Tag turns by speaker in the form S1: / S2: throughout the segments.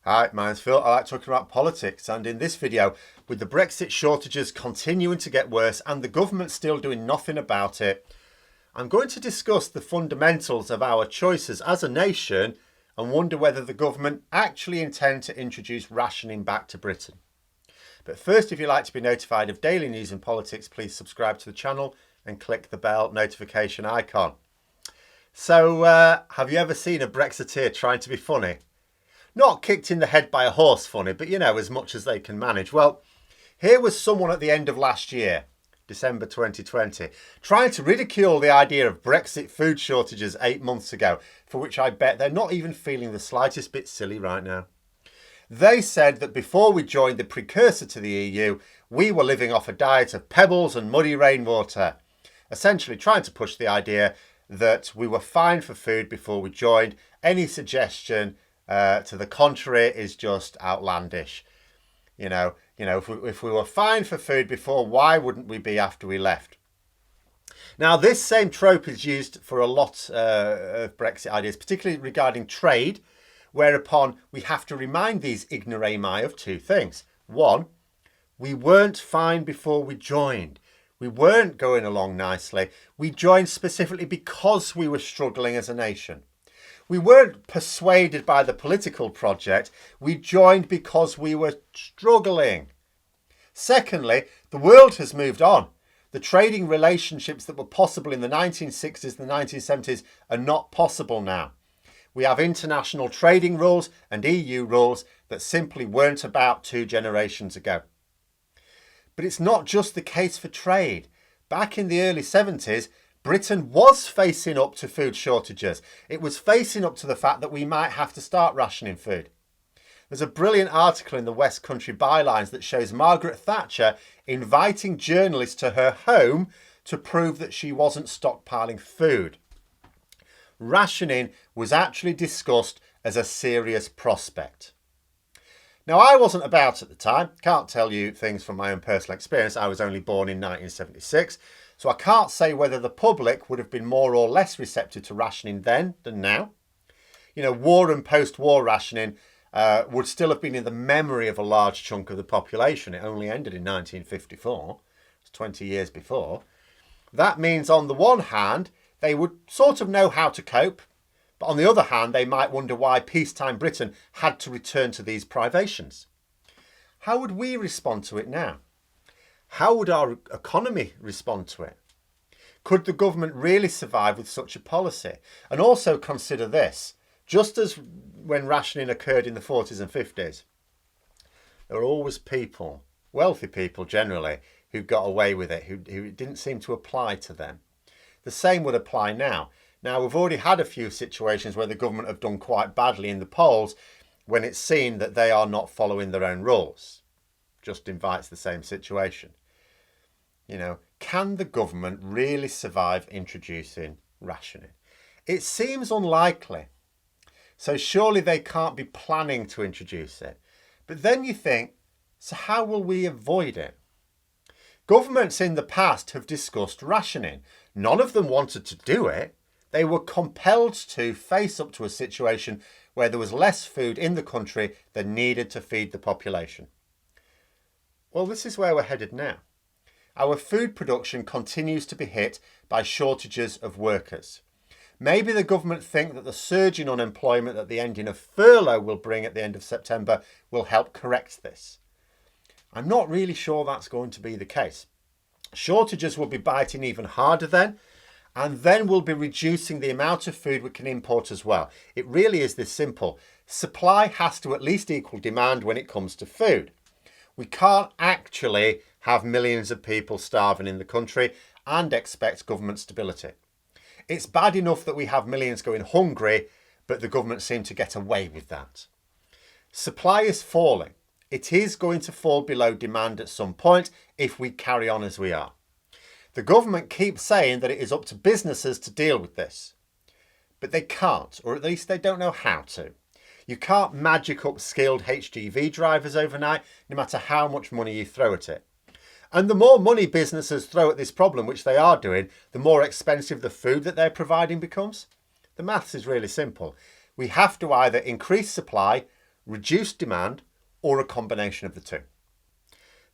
S1: Hi, my name's Phil. I like talking about politics, and in this video, with the Brexit shortages continuing to get worse and the government still doing nothing about it, I'm going to discuss the fundamentals of our choices as a nation and wonder whether the government actually intend to introduce rationing back to Britain. But first, if you'd like to be notified of daily news and politics, please subscribe to the channel and click the bell notification icon. So, have you ever seen a Brexiteer trying to be funny? Not kicked in the head by a horse funny, but you know, as much as they can manage. Well, here was someone at the end of last year, December 2020, trying to ridicule the idea of Brexit food shortages 8 months ago, for which I bet they're not even feeling the slightest bit silly right now. They said that before we joined the precursor to the EU, we were living off a diet of pebbles and muddy rainwater, essentially trying to push the idea that we were fine for food before we joined. Any suggestion to the contrary is just outlandish. You know, if we were fine for food before, why wouldn't we be after we left? Now, this same trope is used for a lot of Brexit ideas, particularly regarding trade, whereupon we have to remind these ignoramus of two things. One, we weren't fine before we joined. We weren't going along nicely. We joined specifically because we were struggling as a nation. We weren't persuaded by the political project. We joined because we were struggling. Secondly, the world has moved on. The trading relationships that were possible in the 1960s and the 1970s are not possible now. We have international trading rules and EU rules that simply weren't about 2 generations ago. But it's not just the case for trade. Back in the early 70s, Britain was facing up to food shortages. It was facing up to the fact that we might have to start rationing food. There's a brilliant article in the West Country Bylines that shows Margaret Thatcher inviting journalists to her home to prove that she wasn't stockpiling food. Rationing was actually discussed as a serious prospect. Now, I wasn't about at the time. Can't tell you things from my own personal experience. I was only born in 1976. So I can't say whether the public would have been more or less receptive to rationing then than now. You know, war and post-war rationing would still have been in the memory of a large chunk of the population. It only ended in 1954. It's 20 years before. That means on the one hand, they would sort of know how to cope. But on the other hand, they might wonder why peacetime Britain had to return to these privations. How would we respond to it now? How would our economy respond to it? Could the government really survive with such a policy? And also consider this, just as when rationing occurred in the 40s and 50s, there were always people, wealthy people generally, who got away with it, who it didn't seem to apply to them. The same would apply now. Now, we've already had a few situations where the government have done quite badly in the polls when it's seen that they are not following their own rules. Just invites the same situation. You know, can the government really survive introducing rationing? It seems unlikely. So surely they can't be planning to introduce it. But then you think, so how will we avoid it? Governments in the past have discussed rationing. None of them wanted to do it. They were compelled to face up to a situation where there was less food in the country than needed to feed the population. Well, this is where we're headed now. Our food production continues to be hit by shortages of workers. Maybe the government think that the surge in unemployment that the ending of furlough will bring at the end of September will help correct this. I'm not really sure that's going to be the case. Shortages will be biting even harder then, and then we'll be reducing the amount of food we can import as well. It really is this simple. Supply has to at least equal demand when it comes to food. We can't actually have millions of people starving in the country and expect government stability. It's bad enough that we have millions going hungry, but the government seem to get away with that. Supply is falling. It is going to fall below demand at some point if we carry on as we are. The government keeps saying that it is up to businesses to deal with this, but they can't, or at least they don't know how to. You can't magic up skilled HGV drivers overnight, no matter how much money you throw at it. And the more money businesses throw at this problem, which they are doing, the more expensive the food that they're providing becomes. The maths is really simple. We have to either increase supply, reduced demand, or a combination of the two.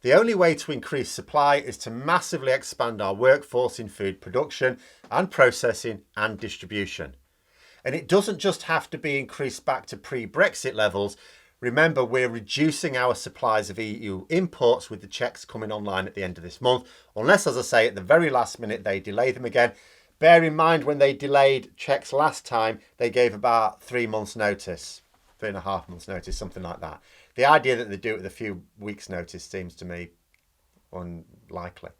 S1: The only way to increase supply is to massively expand our workforce in food production and processing and distribution. And it doesn't just have to be increased back to pre-Brexit levels. Remember, we're reducing our supplies of EU imports with the checks coming online at the end of this month, unless, as I say, at the very last minute they delay them again. Bear in mind, when they delayed checks last time, they gave about 3 months notice, 3.5 months notice, something like that. The idea that they do it with a few weeks notice seems to me unlikely.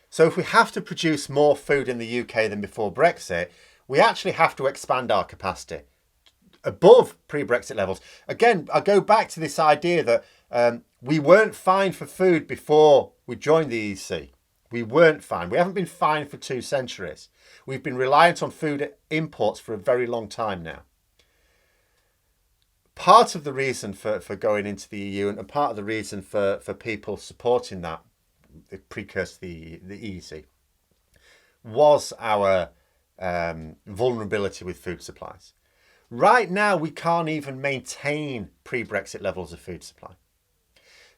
S1: So if we have to produce more food in the UK than before Brexit, we actually have to expand our capacity above pre-Brexit levels. Again, I go back to this idea that we weren't fined for food before we joined the EC. We weren't fined. We haven't been fined for 2 centuries. We've been reliant on food imports for a very long time now. Part of the reason for going into the EU and part of the reason for people supporting that, the precursor to the EC, was our vulnerability with food supplies. Right now, we can't even maintain pre-Brexit levels of food supply.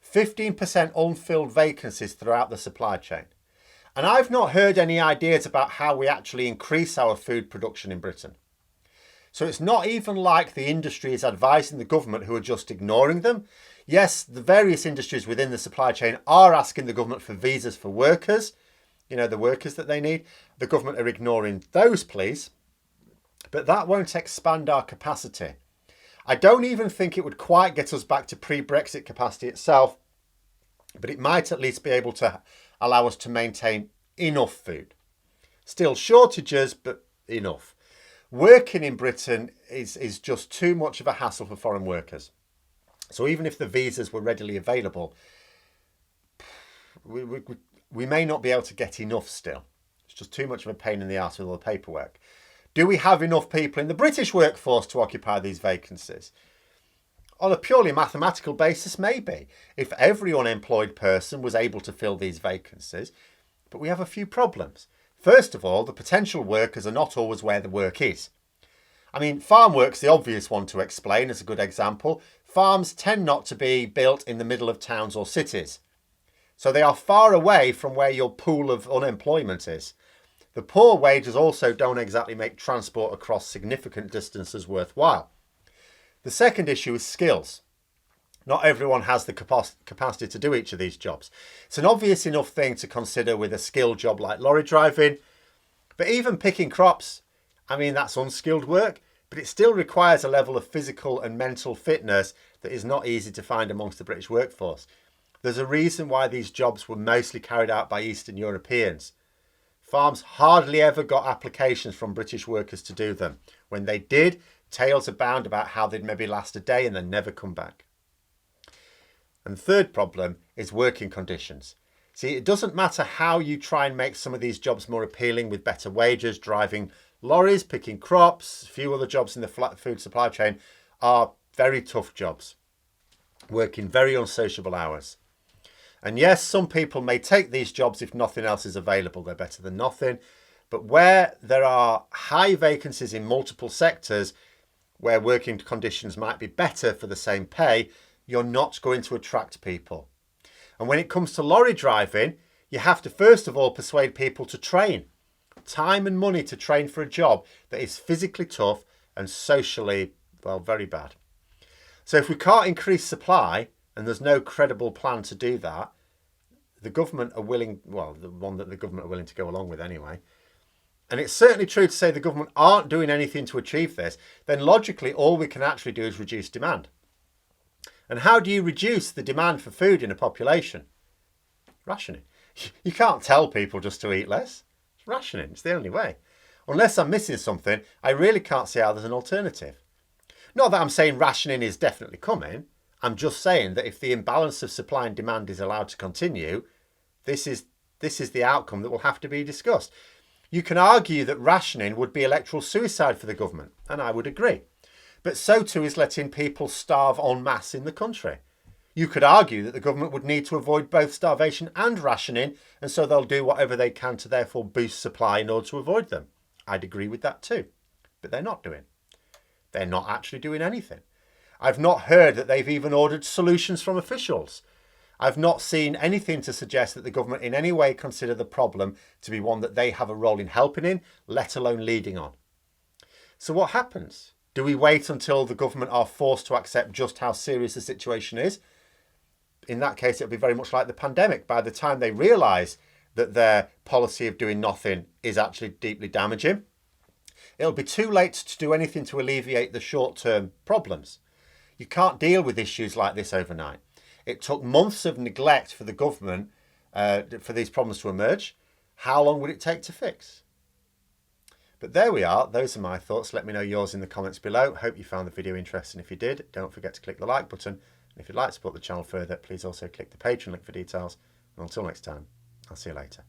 S1: 15% unfilled vacancies throughout the supply chain. And I've not heard any ideas about how we actually increase our food production in Britain. So it's not even like the industry is advising the government, who are just ignoring them. Yes, the various industries within the supply chain are asking the government for visas for workers, the workers that they need. The government are ignoring those pleas, but that won't expand our capacity. I don't even think it would quite get us back to pre-Brexit capacity itself, but it might at least be able to allow us to maintain enough food. Still shortages, but enough. Working in Britain is just too much of a hassle for foreign workers. So even if the visas were readily available, we may not be able to get enough still. It's just too much of a pain in the arse with all the paperwork. Do we have enough people in the British workforce to occupy these vacancies? On a purely mathematical basis, maybe, if every unemployed person was able to fill these vacancies. But we have a few problems. First of all, the potential workers are not always where the work is. I mean, farm work's the obvious one to explain as a good example. Farms tend not to be built in the middle of towns or cities. So they are far away from where your pool of unemployment is. The poor wages also don't exactly make transport across significant distances worthwhile. The second issue is skills. Not everyone has the capacity to do each of these jobs. It's an obvious enough thing to consider with a skilled job like lorry driving, but even picking crops, that's unskilled work, but it still requires a level of physical and mental fitness that is not easy to find amongst the British workforce. There's a reason why these jobs were mostly carried out by Eastern Europeans. Farms hardly ever got applications from British workers to do them. When they did, tales abound about how they'd maybe last a day and then never come back. And the third problem is working conditions. See, it doesn't matter how you try and make some of these jobs more appealing with better wages. Driving lorries, picking crops, a few other jobs in the food supply chain are very tough jobs, working very unsociable hours. And yes, some people may take these jobs if nothing else is available. They're better than nothing. But where there are high vacancies in multiple sectors, where working conditions might be better for the same pay, you're not going to attract people. And when it comes to lorry driving, you have to first of all persuade people to train. Time and money to train for a job that is physically tough and socially, very bad. So if we can't increase supply, and there's no credible plan to do that, the government are willing, the one that the government are willing to go along with anyway, and it's certainly true to say the government aren't doing anything to achieve this, then logically all we can actually do is reduce demand. And how do you reduce the demand for food in a population? Rationing. You can't tell people just to eat less. It's rationing. It's the only way. Unless I'm missing something, I really can't see how there's an alternative. Not that I'm saying rationing is definitely coming. I'm just saying that if the imbalance of supply and demand is allowed to continue, this is the outcome that will have to be discussed. You can argue that rationing would be electoral suicide for the government, and I would agree. But so too is letting people starve en masse in the country. You could argue that the government would need to avoid both starvation and rationing, and so they'll do whatever they can to therefore boost supply in order to avoid them. I'd agree with that too. But they're not doing. They're not actually doing anything. I've not heard that they've even ordered solutions from officials. I've not seen anything to suggest that the government in any way consider the problem to be one that they have a role in helping in, let alone leading on. So what happens? Do we wait until the government are forced to accept just how serious the situation is? In that case, it'll be very much like the pandemic. By the time they realise that their policy of doing nothing is actually deeply damaging, it'll be too late to do anything to alleviate the short-term problems. You can't deal with issues like this overnight. It took months of neglect for the government for these problems to emerge. How long would it take to fix? But there we are. Those are my thoughts. Let me know yours in the comments below. Hope you found the video interesting. If you did, don't forget to click the like button. And if you'd like to support the channel further, please also click the Patreon link for details. And until next time, I'll see you later.